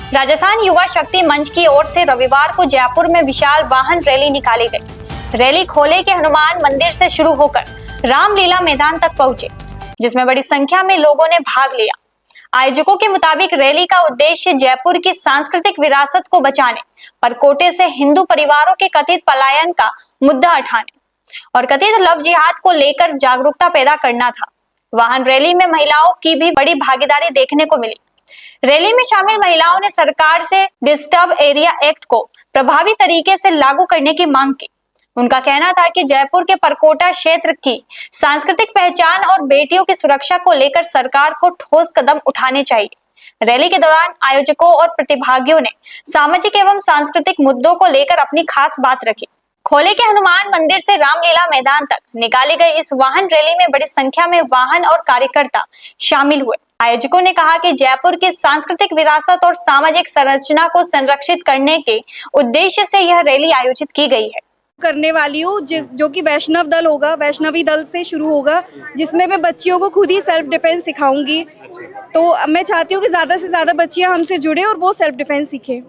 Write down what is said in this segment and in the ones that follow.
राजस्थान युवा शक्ति मंच की ओर से रविवार को जयपुर में विशाल वाहन रैली निकाली गई। रैली खोले के हनुमान मंदिर से शुरू होकर रामलीला मैदान तक पहुंचे, जिसमें बड़ी संख्या में लोगों ने भाग लिया। आयोजकों के मुताबिक रैली का उद्देश्य जयपुर की सांस्कृतिक विरासत को बचाने, परकोटे से हिंदू परिवारों के कथित पलायन का मुद्दा उठाने और कथित लव जिहाद को लेकर जागरूकता पैदा करना था। वाहन रैली में महिलाओं की भी बड़ी भागीदारी देखने को मिली। रैली में शामिल महिलाओं ने सरकार से डिस्टर्ब एरिया एक्ट को प्रभावी तरीके से लागू करने की मांग की। उनका कहना था कि जयपुर के परकोटा क्षेत्र की सांस्कृतिक पहचान और बेटियों की सुरक्षा को लेकर सरकार को ठोस कदम उठाने चाहिए। रैली के दौरान आयोजकों और प्रतिभागियों ने सामाजिक एवं सांस्कृतिक मुद्दों को लेकर अपनी खास बात रखी। खोले के हनुमान मंदिर से रामलीला मैदान तक निकाली गई इस वाहन रैली में बड़ी संख्या में वाहन और कार्यकर्ता शामिल हुए। आयोजकों ने कहा कि जयपुर की सांस्कृतिक विरासत और सामाजिक संरचना को संरक्षित करने के उद्देश्य से यह रैली आयोजित की गई है। करने वाली हूँ जो कि वैष्णव दल होगा, वैष्णवी दल से शुरू होगा, जिसमें मैं बच्चियों को खुद ही सेल्फ डिफेंस सिखाऊंगी। तो मैं चाहती हूँ कि ज़्यादा से ज़्यादा बच्चियाँ हमसे जुड़े और वो सेल्फ डिफेंस सीखें।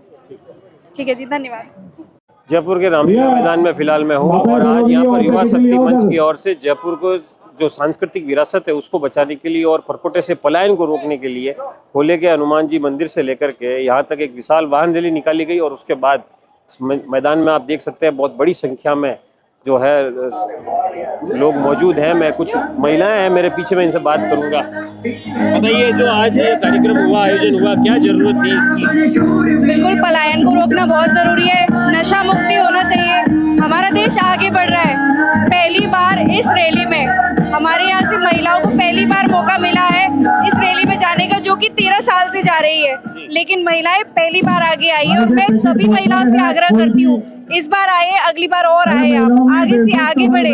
ठीक है जी, धन्यवाद। जयपुर के रामलीला मैदान में फिलहाल मैं हूँ और आज यहाँ पर युवा शक्ति मंच की ओर से जयपुर को जो सांस्कृतिक विरासत है उसको बचाने के लिए और परकोटे से पलायन को रोकने के लिए खोले के हनुमान जी मंदिर से लेकर के यहाँ तक एक विशाल वाहन रैली निकाली गई और उसके बाद मैदान में आप देख सकते हैं बहुत बड़ी संख्या में जो है लोग मौजूद हैं। मैं कुछ महिलाएं हैं मेरे पीछे, मैं इनसे बात करूंगा। बताइए, जो आज ये कार्यक्रम हुआ, आयोजन हुआ, क्या जरूरत थी इसकी? बिल्कुल, पलायन को रोकना बहुत जरूरी है। नशा मुक्ति होना चाहिए। हमारा देश आगे बढ़ रहा है। पहली बार इस रैली में हमारे यहाँ से महिलाओं को पहली बार मौका मिला है इस रैली में जाने का, जो कि 13 साल से जा रही है, लेकिन महिलाएं पहली बार आगे आई है। और मैं सभी महिलाओं से आग्रह करती हूँ, इस बार आए, अगली बार और आए, आप आगे से आगे बढ़े।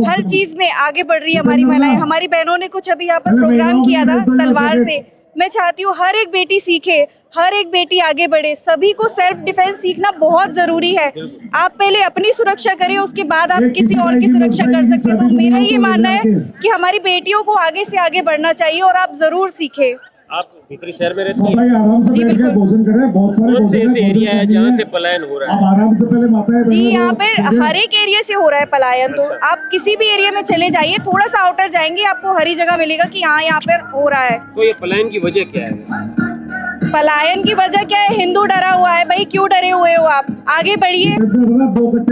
हर चीज में आगे बढ़ रही है हमारी महिलाएं। हमारी बहनों ने कुछ अभी यहाँ पर प्रोग्राम किया था तलवार से। मैं चाहती हूँ हर एक बेटी सीखे, हर एक बेटी आगे बढ़े। सभी को सेल्फ डिफेंस सीखना बहुत जरूरी है। आप पहले अपनी सुरक्षा करें, उसके बाद आप किसी और की सुरक्षा कर सकते हैं। तो मेरा ये मानना है कि हमारी बेटियों को आगे से आगे बढ़ना चाहिए और आप जरूर सीखें। आप भीतरी शहर में रहती हैं? जी बिल्कुल। कौन से ऐसे एरिया है जहाँ से पलायन हो रहा है? जी, यहाँ पर हर एक एरिया से हो रहा है पलायन। तो आप किसी भी एरिया में चले जाइए, थोड़ा सा आउटर जाएंगे, आपको हर जगह मिलेगा कि हाँ यहाँ पर हो रहा है। तो ये पलायन की वजह क्या है? पलायन की वजह क्या है? हिंदू डरा हुआ है। भाई क्यों डरे हुए हो? आप आगे बढ़िए।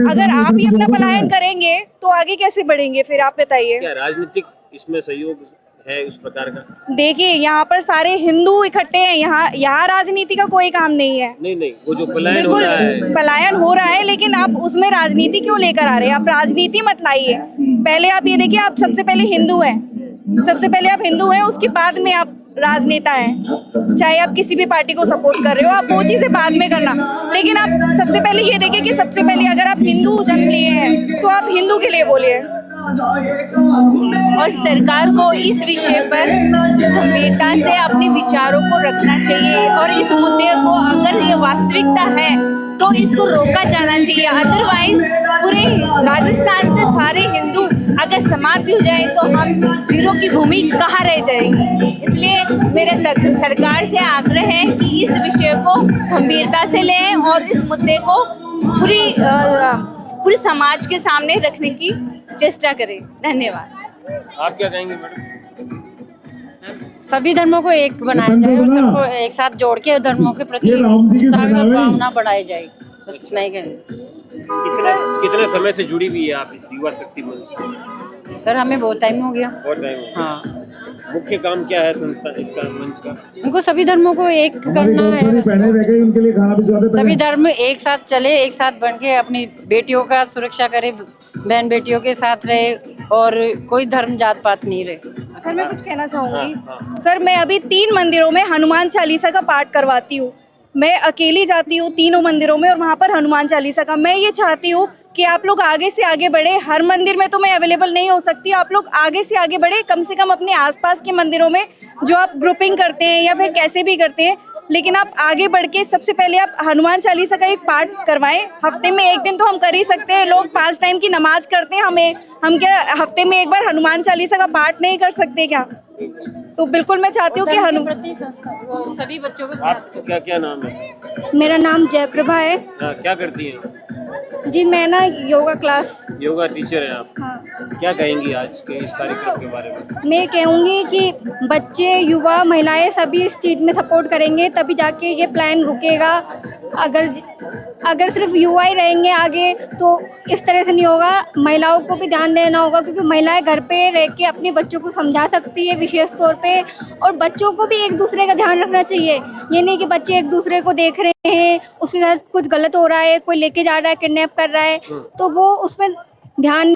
अगर आप ही अपना पलायन करेंगे तो आगे कैसे बढ़ेंगे फिर? आप बताइए। क्या राजनीतिक इसमें सहयोग है उस प्रकार का? देखिए, यहाँ पर सारे हिंदू इकट्ठे हैं। यहाँ राजनीति का कोई काम नहीं है। नहीं, वो जो पलायन हो बिल्कुल रहा है, पलायन हो रहा है, लेकिन आप उसमें राजनीति क्यों लेकर आ रहे हैं? आप राजनीति मत लाइए। पहले आप ये देखिए, आप सबसे पहले हिंदू हैं। सबसे पहले आप हिंदू हैं, उसके बाद में आप राजनेता हैं। चाहे आप किसी भी पार्टी को सपोर्ट कर रहे हो, आप वो चीजें बाद में करना, लेकिन आप सबसे पहले ये देखिए कि सबसे पहले अगर आप हिंदू जन्म लिए हैं तो आप हिंदू के लिए बोलिए। और सरकार को इस विषय पर गंभीरता से अपने विचारों को रखना चाहिए और इस मुद्दे को, अगर ये वास्तविकता है तो इसको रोका जाना चाहिए। अदरवाइज पूरे राजस्थान से सारे हिंदू अगर समाप्त हो जाए तो हम वीरों की भूमि कहाँ रह जाएगी। इसलिए मेरे सरकार से आग्रह है कि इस विषय को गंभीरता से लें और इस मुद्दे को पूरी समाज के सामने रखने की चेष्टा करें। धन्यवाद। आप क्या कहेंगे मैडम? सभी धर्मों को एक बनाया जाए और सबको एक साथ जोड़ के धर्मों के प्रति भावना बढ़ाई जाए, बस इतना ही कहेंगे। कितने समय से जुड़ी हुई है आप इस युवा शक्ति मंच से? सर हमें बहुत टाइम हो गया। बहुत टाइम हो गया। हाँ। मुख्य काम क्या है संस्था इसका, मंच का? उनको सभी धर्मों को एक करना है। सभी धर्म एक साथ चले, एक साथ बन के अपनी बेटियों का सुरक्षा करे, बहन बेटियों के साथ रहे और कोई धर्म जात पात नहीं रहे। सर मैं कुछ कहना चाहूँगी। सर मैं अभी 3 मंदिरों में हनुमान चालीसा का पाठ करवाती हूँ। मैं अकेली जाती हूँ तीनों मंदिरों में और वहाँ पर हनुमान चालीसा का। मैं ये चाहती हूँ कि आप लोग आगे से आगे बढ़े। हर मंदिर में तो मैं अवेलेबल नहीं हो सकती, आप लोग आगे से आगे बढ़े। कम से कम अपने आसपास के मंदिरों में जो आप ग्रुपिंग करते हैं या फिर कैसे भी करते हैं, लेकिन आप आगे बढ़ के सबसे पहले आप हनुमान चालीसा का एक पाठ करवाएं। हफ्ते में एक दिन तो हम कर ही सकते हैं। लोग 5 टाइम की नमाज करते हैं, हम क्या हफ्ते में एक बार हनुमान चालीसा का पाठ नहीं कर सकते क्या? तो बिल्कुल मैं चाहती हूँ कि सभी बच्चों को क्या क्या नाम है? मेरा नाम जयप्रभा है क्या करती हैं? जी। मैं ना योगा क्लास, योगा टीचर हैं आप। हाँ, क्या कहेंगी आज के इस कार्यक्रम के बारे में? मैं कहूँगी कि बच्चे, युवा, महिलाएं सभी इस चीज़ में सपोर्ट करेंगे तभी जाके ये प्लान रुकेगा। अगर सिर्फ युवा ही रहेंगे आगे तो इस तरह से नहीं होगा। महिलाओं को भी ध्यान देना होगा क्योंकि महिलाएं घर पे रह के अपने बच्चों को समझा सकती है विशेष तौर पे, और बच्चों को भी एक दूसरे का ध्यान रखना चाहिए। ये नहीं कि बच्चे एक दूसरे को देख रहे हैं, उसके साथ कुछ गलत हो रहा है, कोई लेके जा रहा है, किडनैप कर रहा है, तो वो उसमें ध्यान